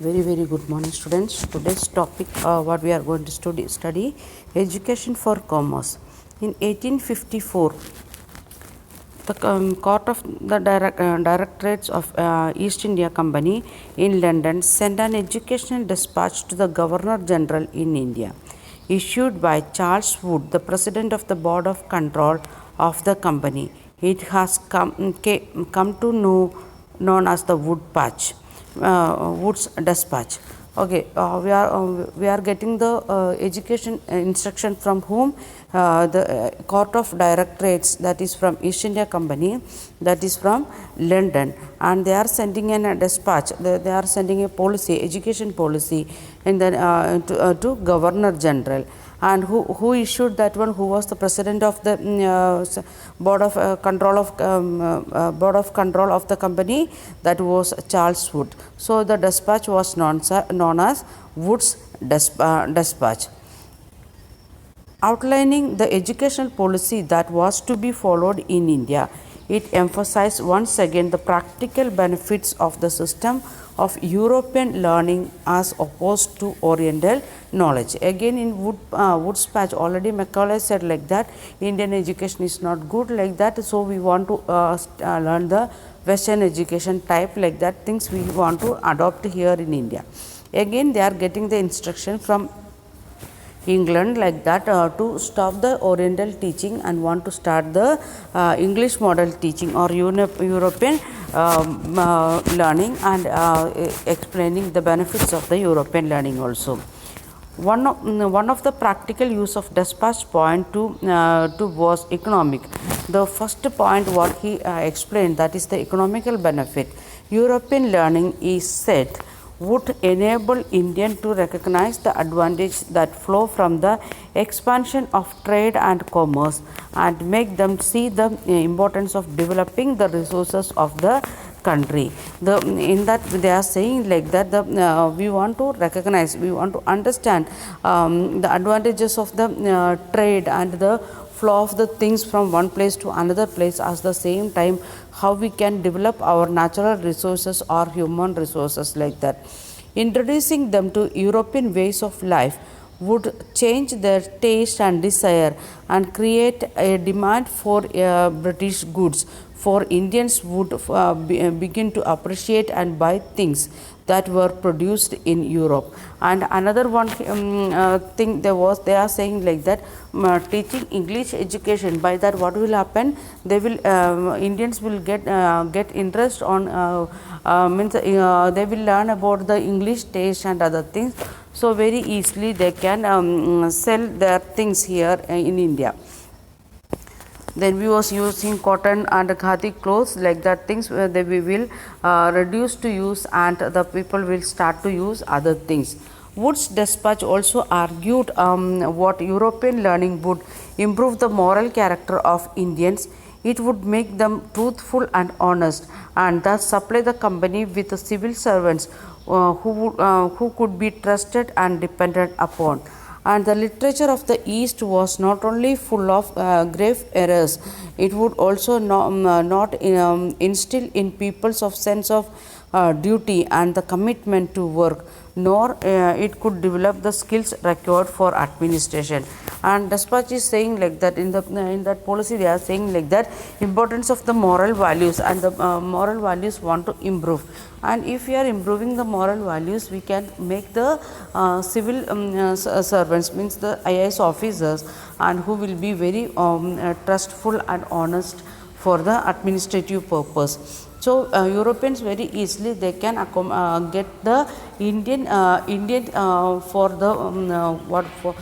Very good morning, students. Today's topic what we are going to study education for commerce. In 1854, the court of the directorates of East India Company in London sent an educational dispatch to the Governor General in India, issued by Charles Wood, the president of the board of control of the company. It has come to know known as the Wood's dispatch. Okay, we are getting the education instruction from whom? The court of directorates, that is from East India Company, that is from London, and they are sending a dispatch. They are sending a policy, education policy, and then to Governor General. And who issued that one? Who was the president of the board of control of the company? That was Charles Wood. So the dispatch was known as Wood's dispatch, outlining the educational policy that was to be followed in India. It emphasized once again the practical benefits of the system of European learning as opposed to Oriental knowledge. Again, in Wood's patch, already Macaulay said like that Indian education is not good like that, so we want to learn the Western education type like that. Things we want to adopt here in India. Again, they are getting the instruction from England like that to stop the Oriental teaching and want to start the English model teaching or European learning, and explaining the benefits of the European learning also. One of the practical use of dispatch point to was economic. The first point what he explained, that is the economical benefit. European learning is said would enable Indian to recognize the advantage that flow from the expansion of trade and commerce, and make them see the importance of developing the resources of the country. In that they are saying like that we want to recognize, we want to understand the advantages of the trade and the flow of the things from one place to another place, at the same time how we can develop our natural resources or human resources like that. Introducing them to European ways of life would change their taste and desire and create a demand for British goods, for Indians would begin to appreciate and buy things that were produced in Europe. And another one thing they are saying like that teaching English education, by that what will happen? They will Indians will get interest on they will learn about the English taste and other things. So very easily they can sell their things here in India. Then we was using cotton and khadi clothes like that, things we will reduce to use, and the people will start to use other things. Wood's dispatch also argued what European learning would improve the moral character of Indians. It would make them truthful and honest, and thus supply the company with civil servants who could be trusted and depended upon. And the literature of the East was not only full of grave errors, it would also not instill in peoples of sense of duty and the commitment to work, nor it could develop the skills required for administration. And dispatch is saying like that in that policy they are saying like that importance of the moral values, and the moral values want to improve. And if we are improving the moral values, we can make the civil servants, means the IAS officers, and who will be very trustful and honest for the administrative purpose. So Europeans very easily they can get the Indian for the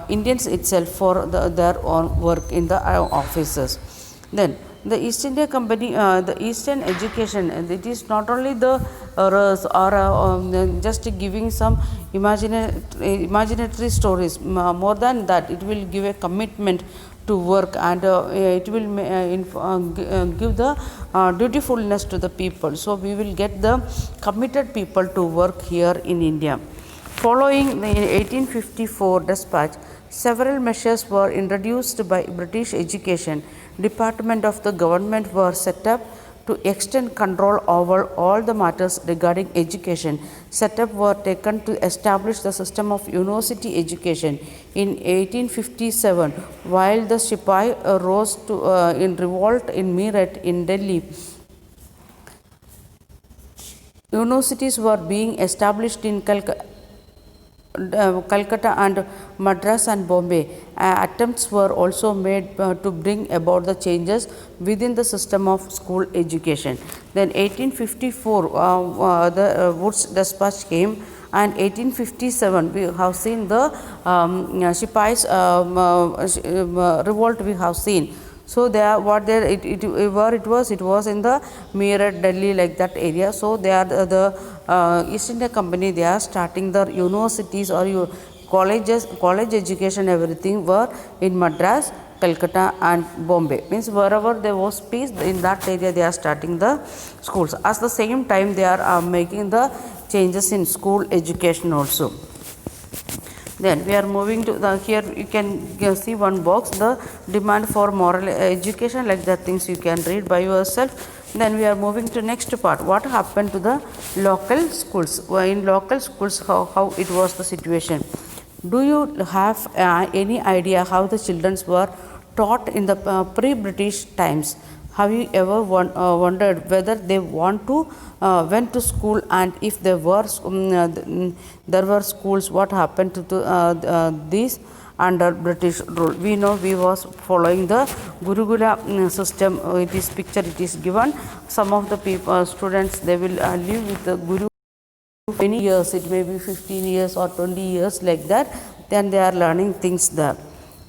Indians itself for their own work in the offices. Then the East India Company, the Eastern education, it is not only the just giving some imaginary stories. More than that, it will give a commitment to work, and it will give the dutifulness to the people. So we will get the committed people to work here in India. Following the 1854 dispatch, several measures were introduced by British Education Department of the government were set up To extend control over all the matters regarding education, steps were taken to establish the system of university education. In 1857, while the Sipai rose in revolt in Meerut in Delhi, universities were being established in Calcutta and Madras and Bombay. Attempts were also made to bring about the changes within the system of school education. Then 1854, the Woods Dispatch came, and 1857 we have seen the Sipais revolt we have seen. So there, what there where it was in the Meerut, Delhi, like that area. So they are the East India Company. They are starting their universities or colleges, college education. Everything were in Madras, Calcutta, and Bombay. Means wherever there was peace in that area, they are starting the schools. At the same time, they are making the changes in school education also. Then we are moving to the, here you can see one box, the demand for moral education, like that things you can read by yourself. Then we are moving to next part, what happened to the local schools. In local schools, how it was the situation. Do you have any idea how the children were taught in the pre-British times? Have you ever wondered whether they went to school, and if there were schools, what happened to these under British rule? We know we was following the Gurukula system. It is picture, it is given. Some of the people, students, they will live with the Guru many years. It may be 15 years or 20 years, like that. Then they are learning things there.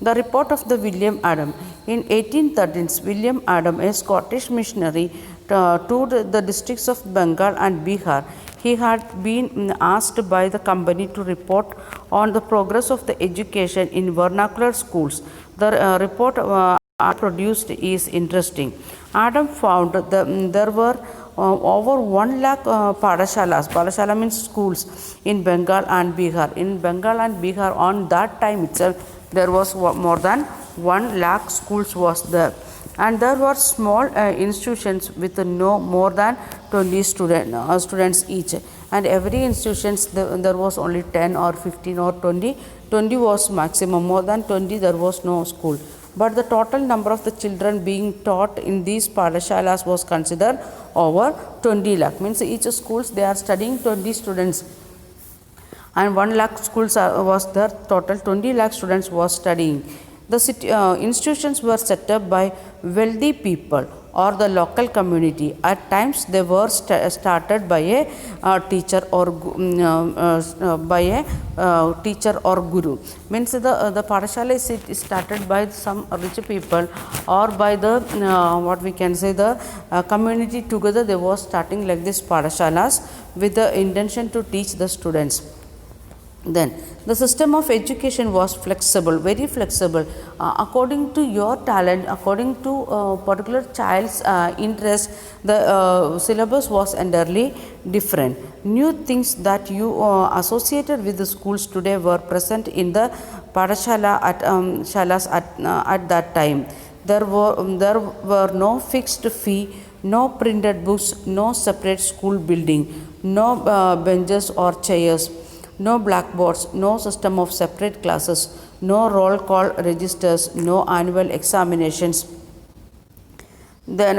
The report of the William Adam. In 1813, William Adam, a Scottish missionary, toured the districts of Bengal and Bihar. He had been asked by the company to report on the progress of the education in vernacular schools. The report produced is interesting. Adam found that there were over 1 lakh Padashalas. Padashala means schools in Bengal and Bihar. In Bengal and Bihar, on that time itself, there was more than 1 lakh schools was there, and there were small institutions with no more than 20 students each, and every institutions there was only 10 or 15 or 20. 20 was maximum. More than 20 there was no school. But the total number of the children being taught in these Padashalas was considered over 20 lakh. Means each schools they are studying 20 students, and 1 lakh schools was there, total 20 lakh students was studying. The institutions were set up by wealthy people or the local community. At times they were started by a teacher or teacher or guru. Means the Padashala is started by some rich people or by the what we can say the community together. They were starting like this Padashalas with the intention to teach the students. Then the system of education was flexible, very flexible, according to your talent, according to particular child's interest. The syllabus was entirely different. New things that you associated with the schools today were present in the Padashala shalas at that time. There were no fixed fee, no printed books, no separate school building, no benches or chairs, no blackboards, no system of separate classes, no roll call registers, no annual examinations, then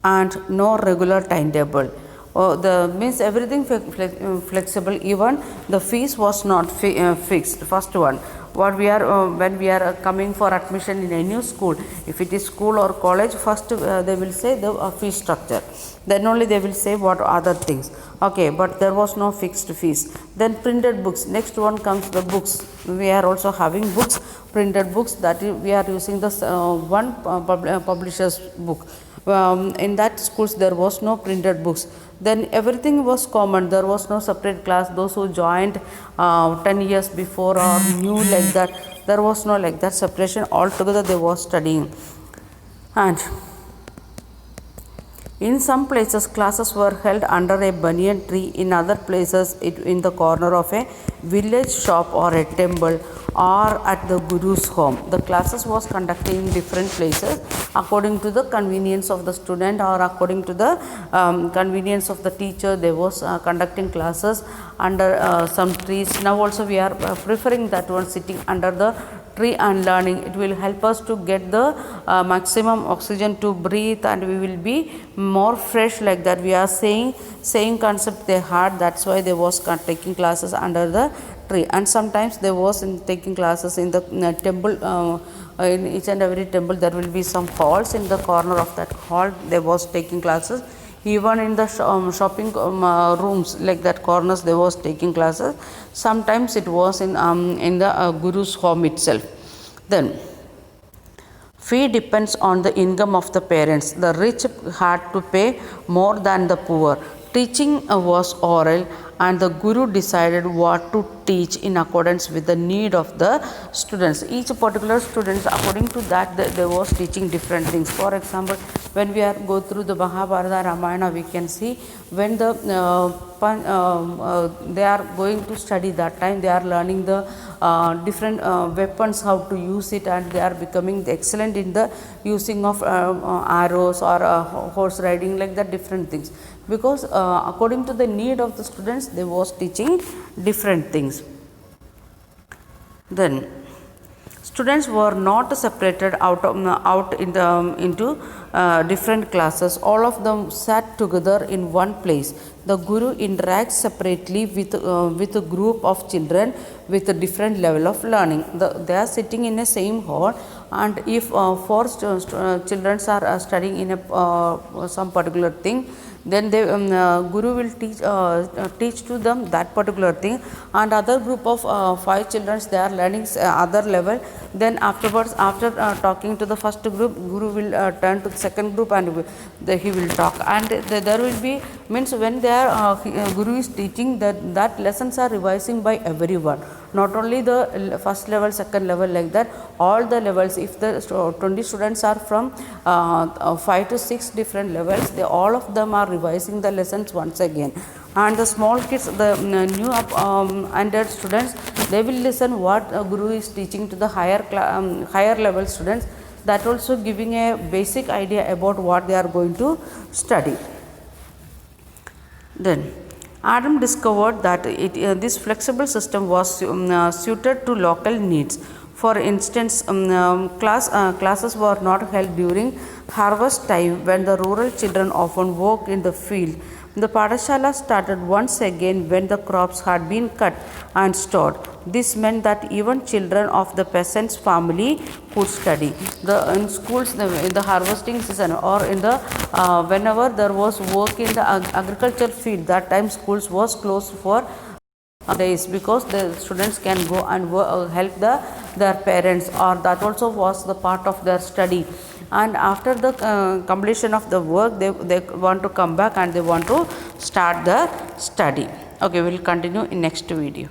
and no regular timetable. The means everything flexible. Even the fees was not fixed. First one, what we are when we are coming for admission in a new school, if it is school or college, first they will say the fee structure, then only they will say what other things. Okay, but there was no fixed fees. Then printed books. Next one comes the books. We are also having books, printed books, that we are using the one publisher's book. In that schools there was no printed books. Then everything was common. There was no separate class. Those who joined 10 years before or knew like that, there was no like that separation. Altogether they were studying. And in some places classes were held under a banyan tree. In other places in the corner of a village shop or a temple or at the guru's home. The classes was conducted in different places according to the convenience of the student or according to the convenience of the teacher. They was conducting classes under some trees. Now also we are preferring that one, sitting under the tree and learning. It will help us to get the maximum oxygen to breathe, and we will be more fresh, like that. We are saying same concept they had. That's why they was taking classes under the tree. And sometimes they was taking classes in the temple. In each and every temple there will be some halls. In the corner of that hall they was taking classes. Even in the shopping rooms, like that corners, they was taking classes. Sometimes it was in the guru's home itself. Then fee depends on the income of the parents. The rich had to pay more than the poor. Teaching was oral, and the guru decided what to teach in accordance with the need of the students. Each particular students, according to that, they was teaching different things. For example, when we are go through the Mahabharata, Ramayana, we can see when the they are going to study, that time they are learning the different weapons, how to use it, and they are becoming excellent in the using of arrows or horse riding, like that, different things. Because according to the need of the students, they was teaching different things. Then students were not separated out in the, into different classes. All of them sat together in one place. The guru interacts separately with a group of children with a different level of learning. They are sitting in the same hall, and if four children are studying in a some particular thing, then the guru will teach to them that particular thing, and other group of 5 children, they are learning other level. Then afterwards, after talking to the first group, guru will turn to the second group, and he will talk. And there will be, means when they are guru is teaching, that lessons are revising by everyone, not only the first level, second level, like that, all the levels. If the 20 students are from 5 to 6 different levels, they all of them are revising the lessons once again. And the small kids, the new ended students, they will listen what guru is teaching to the higher level students. That also giving a basic idea about what they are going to study. Then Adam discovered that this flexible system was suited to local needs. For instance, classes were not held during harvest time, when the rural children often worked in the field. The Padashala started once again when the crops had been cut and stored. This meant that even children of the peasant's family could study. In schools, in the harvesting season, or in the whenever there was work in the agricultural field, that time schools was closed for days, because the students can go and help their parents, or that also was the part of their study. And after the completion of the work, they want to come back and they want to start the study. Okay, we will continue in next video.